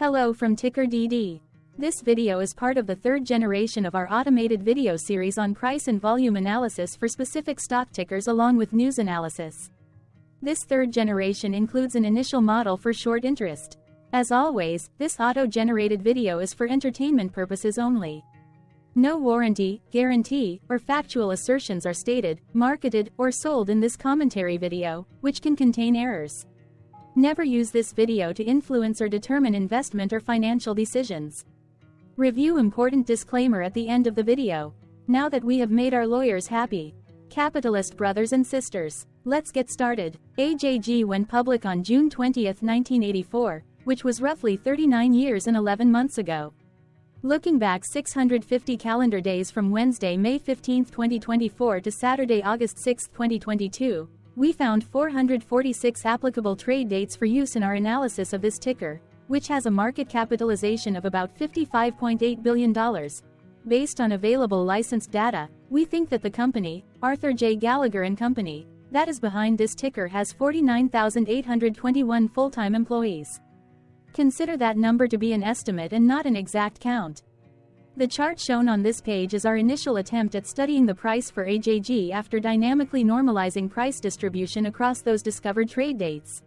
Hello from TickerDD. This video is part of the third generation of our automated video series on price and volume analysis for specific stock tickers along with news analysis. This third generation includes an initial model for short interest. As always, this auto-generated video is for entertainment purposes only. No warranty, guarantee, or factual assertions are stated, marketed, or sold in this commentary video, which can contain errors. Never use this video to influence or determine investment or financial decisions. Review important disclaimer at the end of the video. Now that we have made our lawyers happy, capitalist brothers and sisters, let's get started. AJG went public on June 20, 1984, which was roughly 39 years and 11 months ago. Looking back 650 calendar days from Wednesday, May 15, 2024 to Saturday, August 6, 2022, we found 446 applicable trade dates for use in our analysis of this ticker, which has a market capitalization of about $55.8 billion. Based on available licensed data, we think that the company, Arthur J. Gallagher & Company, that is behind this ticker has 49,821 full-time employees. Consider that number to be an estimate and not an exact count. The chart shown on this page is our initial attempt at studying the price for AJG after dynamically normalizing price distribution across those discovered trade dates.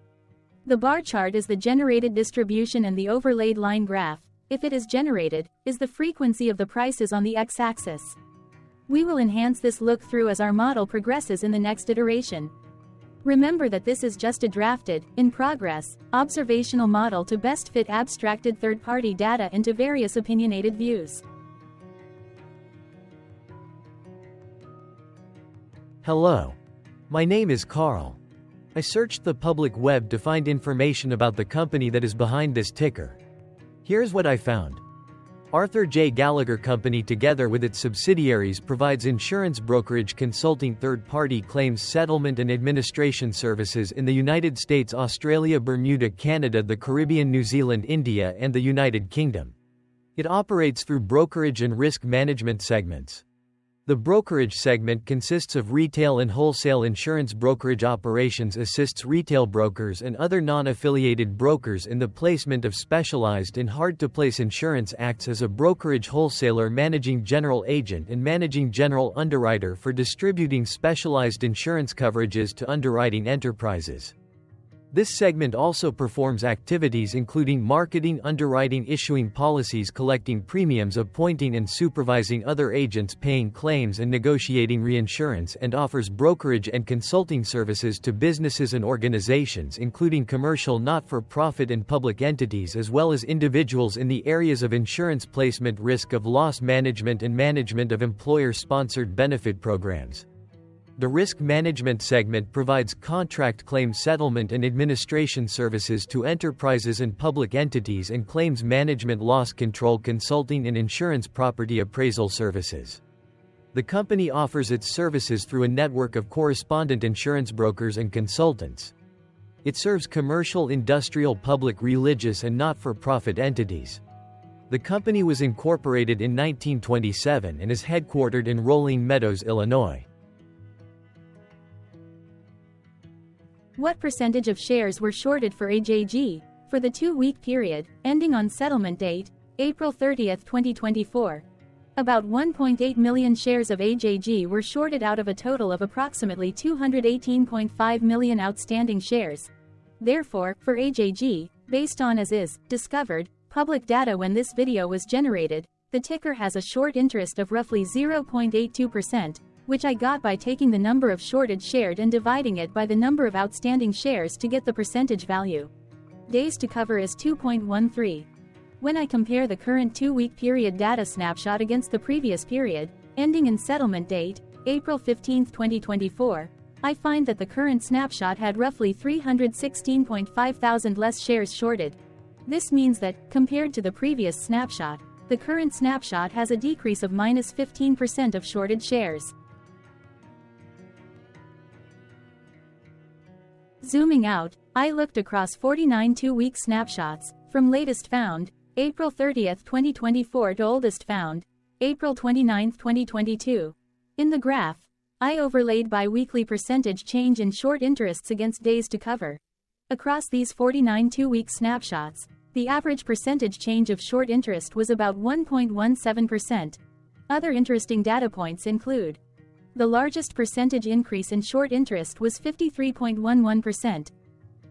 The bar chart is the generated distribution and the overlaid line graph, if it is generated, is the frequency of the prices on the x-axis. We will enhance this look-through as our model progresses in the next iteration. Remember that this is just a drafted, in progress, observational model to best fit abstracted third-party data into various opinionated views. Hello. My name is Carl. I searched the public web to find information about the company that is behind this ticker. Here's what I found. Arthur J. Gallagher Company, together with its subsidiaries, provides insurance brokerage, consulting, third-party claims settlement and administration services in the United States, Australia, Bermuda, Canada, the Caribbean, New Zealand, India, and the United Kingdom. It operates through brokerage and risk management segments. The brokerage segment consists of retail and wholesale insurance brokerage operations, assists retail brokers and other non-affiliated brokers in the placement of specialized and hard-to-place insurance, acts as a brokerage wholesaler, managing general agent and managing general underwriter for distributing specialized insurance coverages to underwriting enterprises. This segment also performs activities including marketing, underwriting, issuing policies, collecting premiums, appointing and supervising other agents, paying claims and negotiating reinsurance, and offers brokerage and consulting services to businesses and organizations including commercial, not-for-profit and public entities, as well as individuals in the areas of insurance placement, risk of loss management, and management of employer-sponsored benefit programs. The risk management segment provides contract claim settlement and administration services to enterprises and public entities, and claims management, loss control, consulting, and insurance property appraisal services. The company offers its services through a network of correspondent insurance brokers and consultants. It serves commercial, industrial, public, religious, and not-for-profit entities. The company was incorporated in 1927 and is headquartered in Rolling Meadows, Illinois. What percentage of shares were shorted for AJG for the 2-week period, ending on settlement date, April 30, 2024? About 1.8 million shares of AJG were shorted out of a total of approximately 218.5 million outstanding shares. Therefore, for AJG, based on as is discovered public data when this video was generated, the ticker has a short interest of roughly 0.82%. Which I got by taking the number of shorted shared and dividing it by the number of outstanding shares to get the percentage value. Days to cover is 2.13. When I compare the current 2-week period data snapshot against the previous period, ending in settlement date, April 15, 2024, I find that the current snapshot had roughly 316.5 thousand less shares shorted. This means that, compared to the previous snapshot, the current snapshot has a decrease of minus 15% of shorted shares. Zooming out, I looked across 49 2-week snapshots, from latest found, April 30, 2024 to oldest found, April 29, 2022. In the graph, I overlaid bi-weekly percentage change in short interests against days to cover. Across these 49 2-week snapshots, The average percentage change of short interest was about 1.17%. Other interesting data points include: the largest percentage increase in short interest was 53.11%.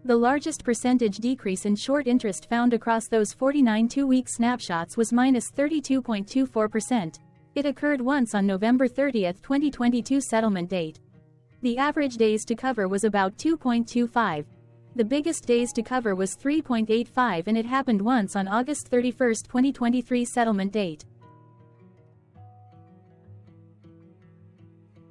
The largest percentage decrease in short interest found across those 49 two-week snapshots was minus 32.24%. It occurred once on November 30, 2022 settlement date. The average days to cover was about 2.25. The biggest days to cover was 3.85, and it happened once on August 31, 2023 settlement date.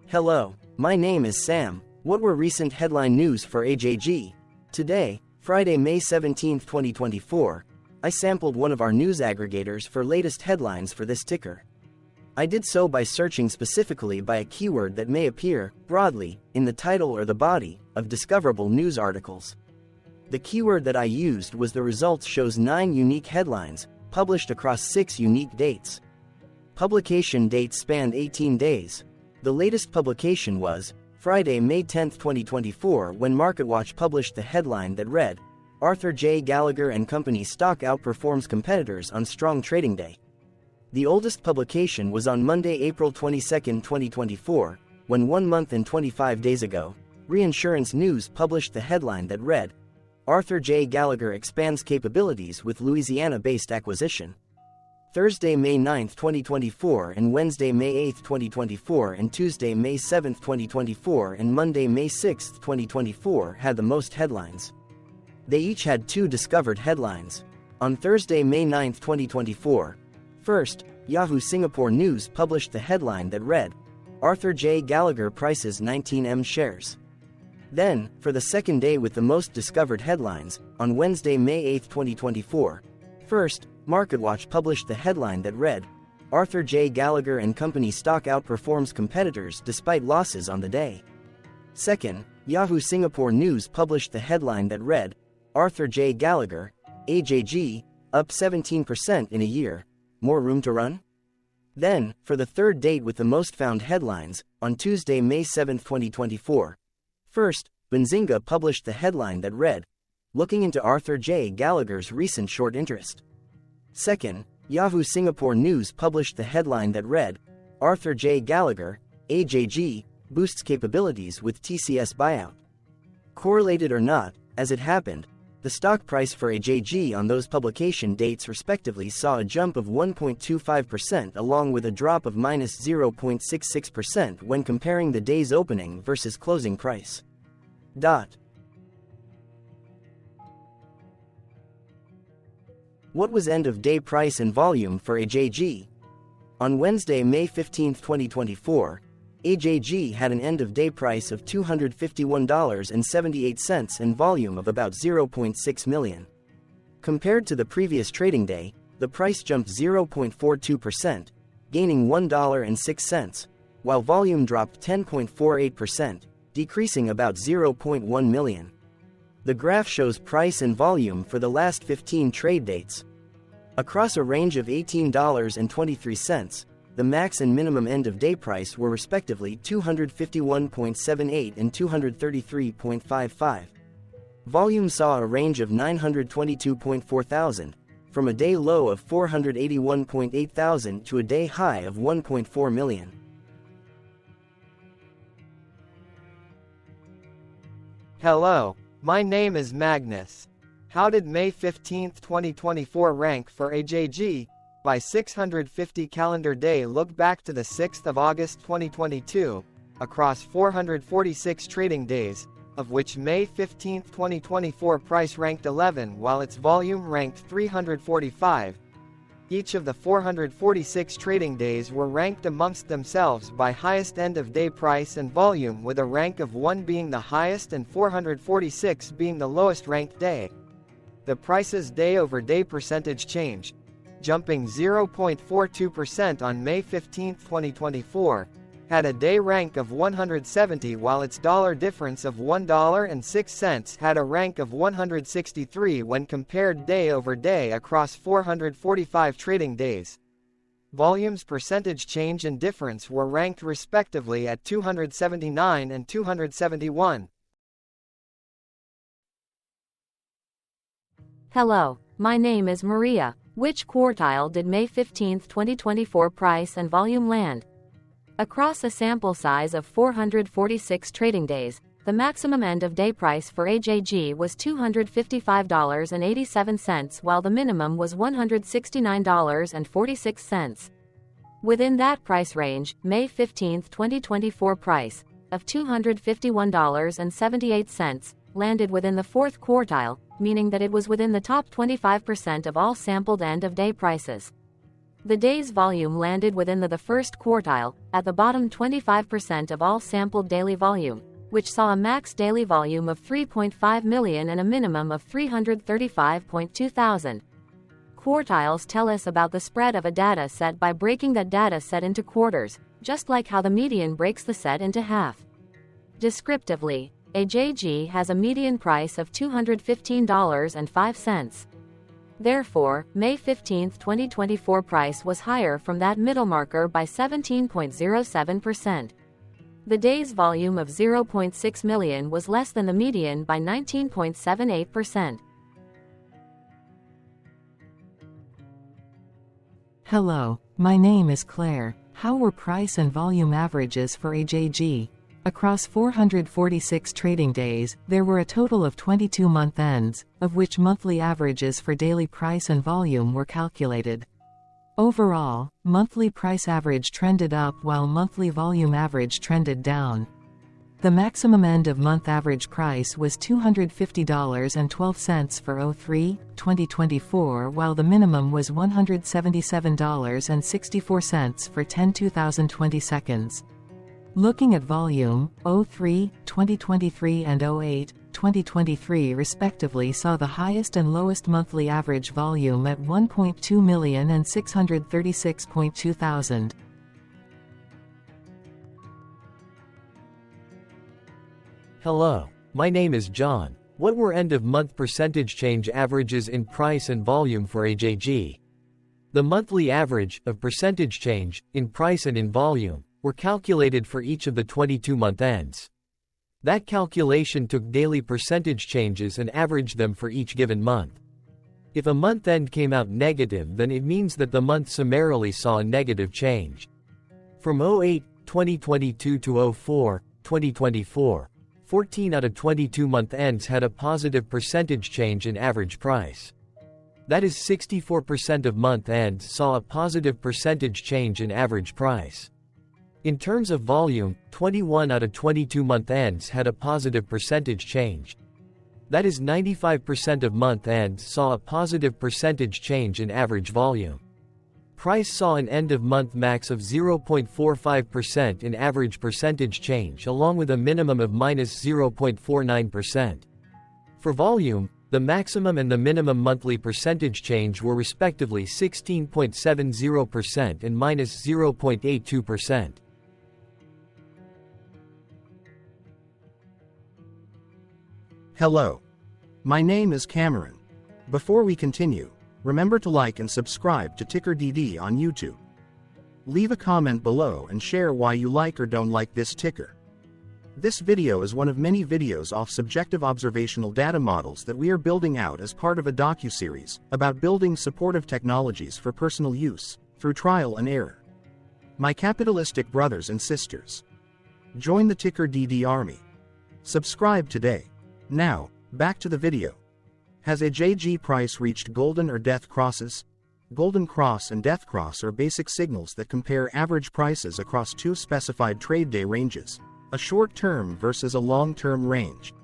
Hello, my name is Sam. What were recent headline news for AJG? Today, Friday, May 17, 2024, I sampled one of our news aggregators for latest headlines for this ticker. I did so by searching specifically by a keyword that may appear, broadly, in the title or the body of discoverable news articles. The keyword that I used was the results shows 9 unique headlines, published across 6 unique dates. Publication dates spanned 18 days. The latest publication was Friday, May 10, 2024, when MarketWatch published the headline that read, Arthur J. Gallagher and Company stock outperforms competitors on strong trading day. The oldest publication was on Monday, April 22, 2024, when 1 month and 25 days ago, Reinsurance News published the headline that read, Arthur J. Gallagher expands capabilities with Louisiana-based acquisition. Thursday, May 9, 2024, and Wednesday, May 8, 2024, and Tuesday, May 7, 2024, and Monday, May 6, 2024 had the most headlines. They each had 2 discovered headlines. On Thursday, May 9, 2024, first, Yahoo Singapore News published the headline that read, Arthur J. Gallagher prices 19M shares. Then, for the second day with the most discovered headlines, on Wednesday, May 8, 2024, first, MarketWatch published the headline that read, Arthur J. Gallagher and Company stock outperforms competitors despite losses on the day. Second, Yahoo Singapore News published the headline that read, Arthur J. Gallagher, AJG, up 17% in a year. More room to run? Then, for the third date with the most found headlines, on Tuesday, May 7, 2024, first, Benzinga published the headline that read, Looking into Arthur J. Gallagher's recent short interest. Second, Yahoo Singapore News published the headline that read, Arthur J. Gallagher, AJG, boosts capabilities with TCS buyout. Correlated or not, as it happened, the stock price for AJG on those publication dates respectively saw a jump of 1.25% along with a drop of minus 0.66% when comparing the day's opening versus closing price. What was end-of-day price and volume for AJG? On Wednesday, May 15, 2024, AJG had an end-of-day price of $251.78 and volume of about 0.6 million. Compared to the previous trading day, the price jumped 0.42%, gaining $1.06, while volume dropped 10.48%, decreasing about 0.1 million. The graph shows price and volume for the last 15 trade dates. Across a range of $18.23, the max and minimum end-of-day price were respectively $251.78 and $233.55. Volume saw a range of 922.4 thousand, from a day low of 481.8 thousand to a day high of 1.4 million. Hello, my name is Magnus. How did May 15, 2024 rank for AJG? By 650 calendar day look back to the 6th of August 2022, across 446 trading days, of which May 15, 2024 price ranked 11 while its volume ranked 345. Each of the 446 trading days were ranked amongst themselves by highest end-of-day price and volume, with a rank of 1 being the highest and 446 being the lowest ranked day. The price's day-over-day percentage change, jumping 0.42% on May 15, 2024, had a day rank of 170 while its dollar difference of $1.06 had a rank of 163 when compared day over day across 445 trading days. Volume's percentage change and difference were ranked respectively at 279 and 271. Hello, My name is Maria. Which quartile did May 15, 2024 price and volume land? Across a sample size of 446 trading days, the maximum end-of-day price for AJG was $255.87 while the minimum was $169.46. Within that price range, May 15, 2024 price of $251.78 landed within the fourth quartile, meaning that it was within the top 25% of all sampled end-of-day prices. The day's volume landed within the first quartile, at the bottom 25% of all sampled daily volume, which saw a max daily volume of 3.5 million and a minimum of 335.2 thousand. Quartiles tell us about the spread of a data set by breaking that data set into quarters, just like how the median breaks the set into half. Descriptively, AJG has a median price of $215.05. Therefore, May 15, 2024 price was higher from that middle marker by 17.07%. The day's volume of 0.6 million was less than the median by 19.78%. Hello, my name is Claire. How were price and volume averages for AJG? Across 446 trading days, there were a total of 22 month ends, of which monthly averages for daily price and volume were calculated. Overall, monthly price average trended up while monthly volume average trended down. The maximum end-of-month average price was $250.12 for 03/2024 while the minimum was $177.64 for 10/2020 seconds. Looking at volume, 03/2023 and 08/2023 respectively saw the highest and lowest monthly average volume at 1.2 million and 636.2 thousand. Hello, my name is John. What were end-of-month percentage change averages in price and volume for AJG? The monthly average of percentage change in price and in volume were calculated for each of the 22-month ends. That calculation took daily percentage changes and averaged them for each given month. If a month end came out negative, then it means that the month summarily saw a negative change. From 08/2022 to 04/2024, 14 out of 22 month ends had a positive percentage change in average price. That is 64% of month ends saw a positive percentage change in average price. In terms of volume, 21 out of 22 month ends had a positive percentage change. That is 95% of month ends saw a positive percentage change in average volume. Price saw an end-of-month max of 0.45% in average percentage change along with a minimum of minus 0.49%. For volume, the maximum and the minimum monthly percentage change were respectively 16.70% and minus 0.82%. Hello. My name is Cameron. Before we continue, remember to like and subscribe to TickerDD on YouTube. Leave a comment below and share why you like or don't like this ticker. This video is one of many videos off subjective observational data models that we are building out as part of a docuseries about building supportive technologies for personal use, through trial and error. My capitalistic brothers and sisters, join the TickerDD army. Subscribe today. Now, back to the video. Has AJG price reached golden or death crosses? Golden cross and death cross are basic signals that compare average prices across two specified trade day ranges, a short-term versus a long-term range.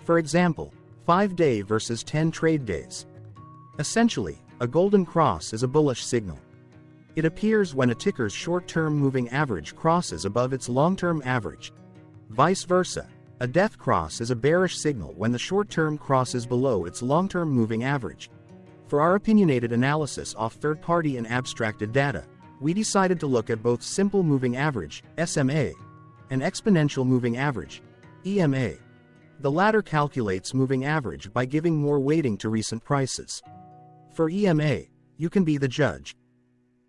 For example, 5-day versus 10 trade days. Essentially, a golden cross is a bullish signal. It appears when a ticker's short-term moving average crosses above its long-term average. Vice versa, a death cross is a bearish signal when the short-term crosses below its long-term moving average. For our opinionated analysis off third-party and abstracted data, we decided to look at both simple moving average, SMA, and exponential moving average, EMA. The latter calculates moving average by giving more weighting to recent prices. For EMA, you can be the judge.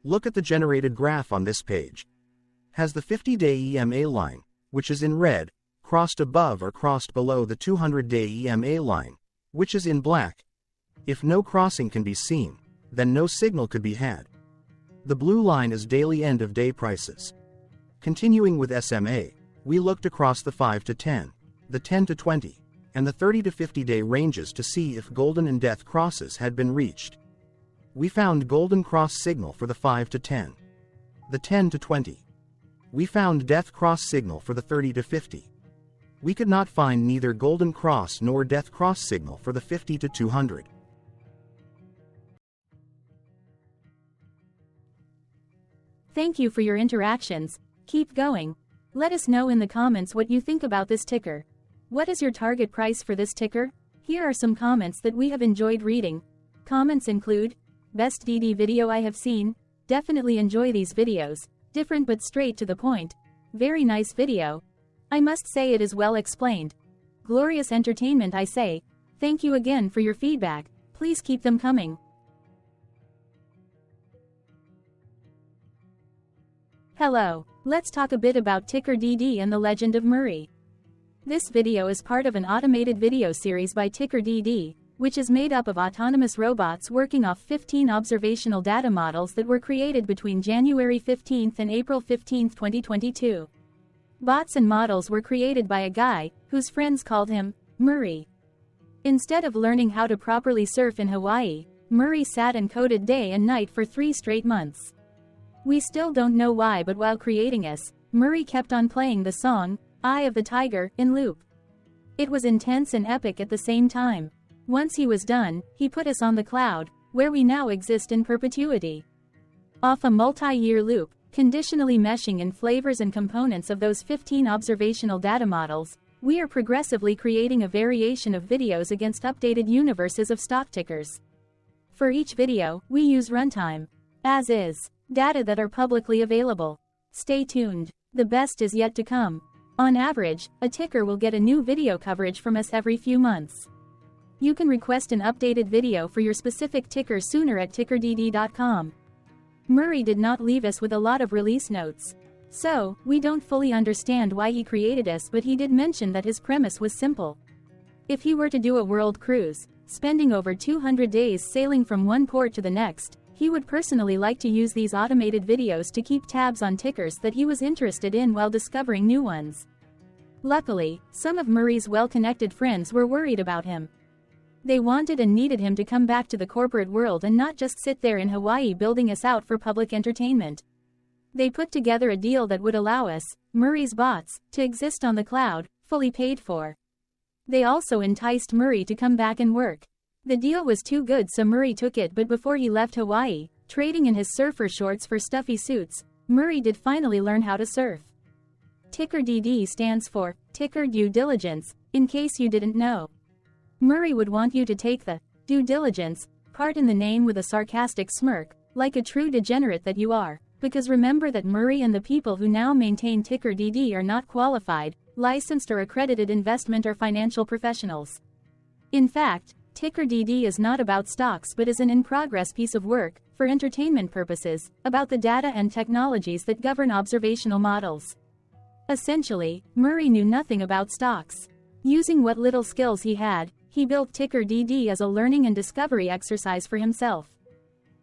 Look at the generated graph on this page. Has the 50-day EMA line, which is in red, crossed above or crossed below the 200-day EMA line, which is in black? If no crossing can be seen, then no signal could be had. The blue line is daily end-of-day prices. Continuing with SMA, we looked across the 5 to 10, the 10 to 20, and the 30 to 50-day ranges to see if golden and death crosses had been reached. We found golden cross signal for the 5 to 10, the 10 to 20. We found death cross signal for the 30 to 50. We could not find neither golden cross nor death cross signal for the 50 to 200. Thank you for your interactions. Keep going. Let us know in the comments what you think about this ticker. What is your target price for this ticker? Here are some comments that we have enjoyed reading. Comments include, best DD video I have seen, definitely enjoy these videos, different but straight to the point, very nice video. I must say it is well explained. Glorious entertainment I say, thank you again for your feedback, please keep them coming. Hello, let's talk a bit about TickerDD and the Legend of Murray. This video is part of an automated video series by TickerDD, which is made up of autonomous robots working off 15 observational data models that were created between January 15 and April 15, 2022. Bots and models were created by a guy, whose friends called him Murray. Instead of learning how to properly surf in Hawaii, Murray sat and coded day and night for 3 straight months. We still don't know why, but while creating us, Murray kept on playing the song, Eye of the Tiger, in loop. It was intense and epic at the same time. Once he was done, he put us on the cloud, where we now exist in perpetuity. Off a multi-year loop, conditionally meshing in flavors and components of those 15 observational data models, we are progressively creating a variation of videos against updated universes of stock tickers. For each video, we use runtime, as is, data that are publicly available. Stay tuned, the best is yet to come. On average, a ticker will get a new video coverage from us every few months. You can request an updated video for your specific ticker sooner at TickerDD.com. Murray did not leave us with a lot of release notes. So, we don't fully understand why he created us, but he did mention that his premise was simple. If he were to do a world cruise, spending over 200 days sailing from one port to the next, he would personally like to use these automated videos to keep tabs on tickers that he was interested in while discovering new ones. Luckily, some of Murray's well-connected friends were worried about him. They wanted and needed him to come back to the corporate world and not just sit there in Hawaii building us out for public entertainment. They put together a deal that would allow us, Murray's bots, to exist on the cloud, fully paid for. They also enticed Murray to come back and work. The deal was too good, so Murray took it, but before he left Hawaii, trading in his surfer shorts for stuffy suits, Murray did finally learn how to surf. TickerDD stands for Ticker Due Diligence, in case you didn't know. Murray would want you to take the due diligence part in the name with a sarcastic smirk, like a true degenerate that you are, because remember that Murray and the people who now maintain TickerDD are not qualified, licensed or accredited investment or financial professionals. In fact, TickerDD is not about stocks but is an in-progress piece of work, for entertainment purposes, about the data and technologies that govern observational models. Essentially, Murray knew nothing about stocks. Using what little skills he had, he built TickerDD as a learning and discovery exercise for himself.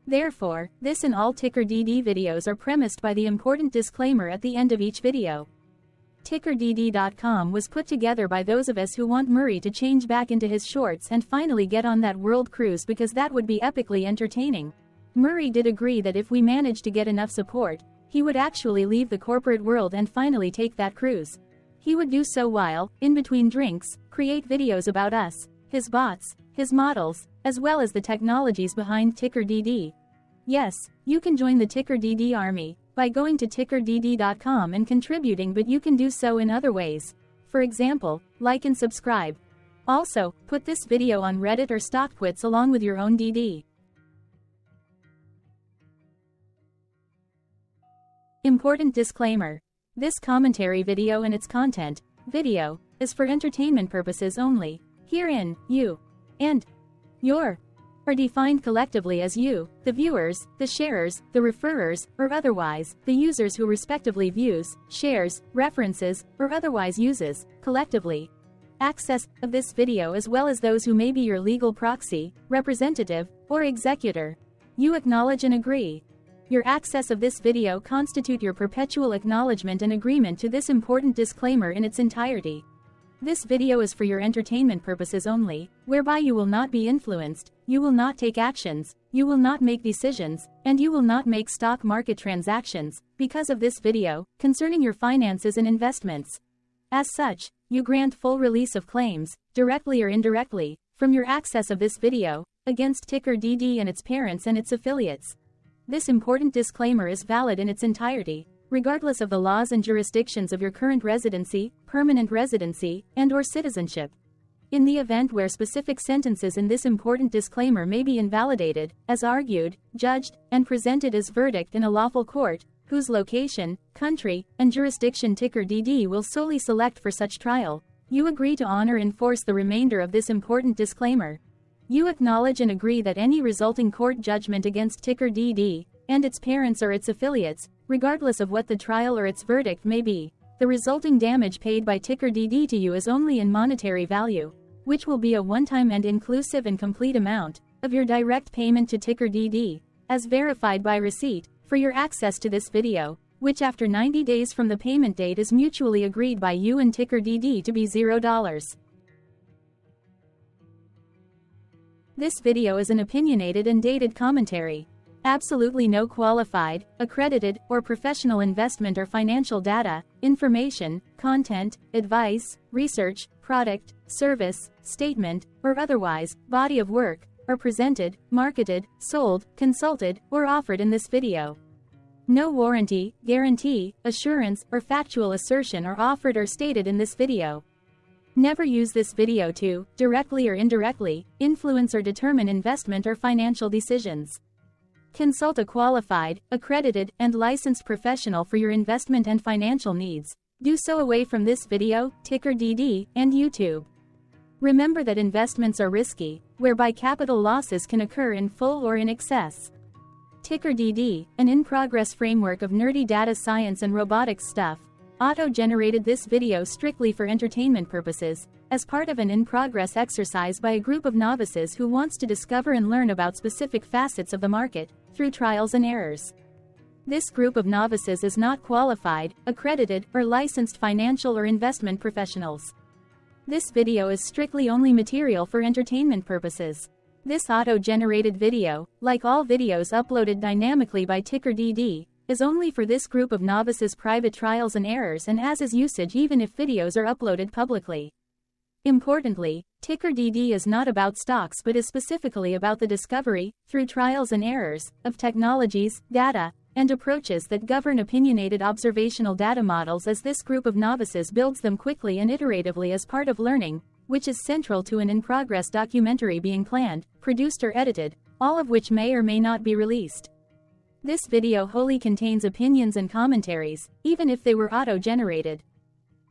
Therefore, this and all TickerDD videos are premised by the important disclaimer at the end of each video. TickerDD.com was put together by those of us who want Murray to change back into his shorts and finally get on that world cruise, because that would be epically entertaining. Murray did agree that if we managed to get enough support, he would actually leave the corporate world and finally take that cruise. He would do so while, in between drinks, create videos about us, his bots, his models, as well as the technologies behind TickerDD. Yes, you can join the TickerDD army by going to TickerDD.com and contributing, but you can do so in other ways. For example, like and subscribe. Also, put this video on Reddit or StockTwits along with your own DD. Important disclaimer. This commentary video and its content, video, is for entertainment purposes only. Herein, you and your are defined collectively as you, the viewers, the sharers, the referrers, or otherwise, the users who respectively views, shares, references, or otherwise uses, collectively. access of this video as well as those who may be your legal proxy, representative, or executor. You acknowledge and agree. Your access of this video constitute your perpetual acknowledgement and agreement to this important disclaimer in its entirety. This video is for your entertainment purposes only, whereby you will not be influenced, you will not take actions, you will not make decisions, and you will not make stock market transactions, because of this video, concerning your finances and investments. As such, you grant full release of claims, directly or indirectly, from your access of this video, against TickerDD and its parents and its affiliates. This important disclaimer is valid in its entirety, regardless of the laws and jurisdictions of your current residency, permanent residency, and/or citizenship. In the event where specific sentences in this important disclaimer may be invalidated, as argued, judged, and presented as verdict in a lawful court, whose location, country, and jurisdiction TickerDD will solely select for such trial, you agree to honor and enforce the remainder of this important disclaimer. You acknowledge and agree that any resulting court judgment against TickerDD, and its parents or its affiliates, regardless of what the trial or its verdict may be, the resulting damage paid by TickerDD to you is only in monetary value, which will be a one-time and inclusive and complete amount of your direct payment to TickerDD, as verified by receipt, for your access to this video, which after 90 days from the payment date is mutually agreed by you and TickerDD to be $0. This video is an opinionated and dated commentary. Absolutely no qualified, accredited, or professional investment or financial data, information, content, advice, research, product, service, statement, or otherwise, body of work, are presented, marketed, sold, consulted, or offered in this video. No warranty, guarantee, assurance, or factual assertion are offered or stated in this video. Never use this video to, directly or indirectly, influence or determine investment or financial decisions. Consult a qualified, accredited, and licensed professional for your investment and financial needs. Do so away from this video, TickerDD, and YouTube. Remember that investments are risky, whereby capital losses can occur in full or in excess. TickerDD, an in-progress framework of nerdy data science and robotics stuff, auto-generated this video strictly for entertainment purposes, as part of an in-progress exercise by a group of novices who wants to discover and learn about specific facets of the market, through trials and errors. This group of novices is not qualified, accredited, or licensed financial or investment professionals. This video is strictly only material for entertainment purposes. This auto-generated video, like all videos uploaded dynamically by TickerDD, is only for this group of novices' private trials and errors and as is usage even if videos are uploaded publicly. Importantly, TickerDD is not about stocks but is specifically about the discovery, through trials and errors, of technologies, data, and approaches that govern opinionated observational data models as this group of novices builds them quickly and iteratively as part of learning, which is central to an in-progress documentary being planned, produced or edited, all of which may or may not be released. This video wholly contains opinions and commentaries, even if they were auto-generated.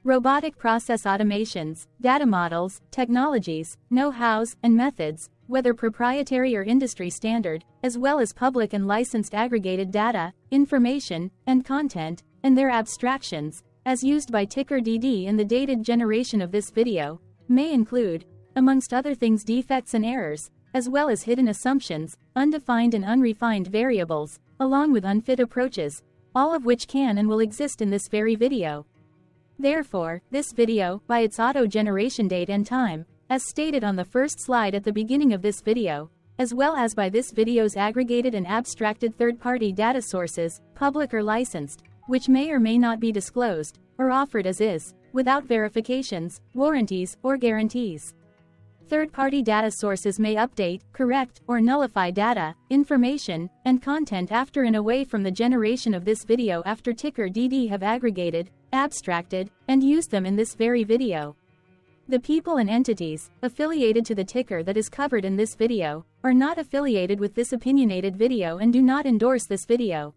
Robotic process automations, data models, technologies, know-hows, and methods, whether proprietary or industry standard, as well as public and licensed aggregated data, information, and content, and their abstractions, as used by TickerDD in the dated generation of this video, may include, amongst other things, defects and errors, as well as hidden assumptions, undefined and unrefined variables, along with unfit approaches, all of which can and will exist in this very video. Therefore, this video, by its auto-generation date and time, as stated on the first slide at the beginning of this video, as well as by this video's aggregated and abstracted third-party data sources, public or licensed, which may or may not be disclosed, or offered as is, without verifications, warranties, or guarantees. Third-party data sources may update, correct, or nullify data, information, and content after and away from the generation of this video after TickerDD have aggregated, abstracted, and used them in this very video. The people and entities affiliated to the ticker that is covered in this video are not affiliated with this opinionated video and do not endorse this video.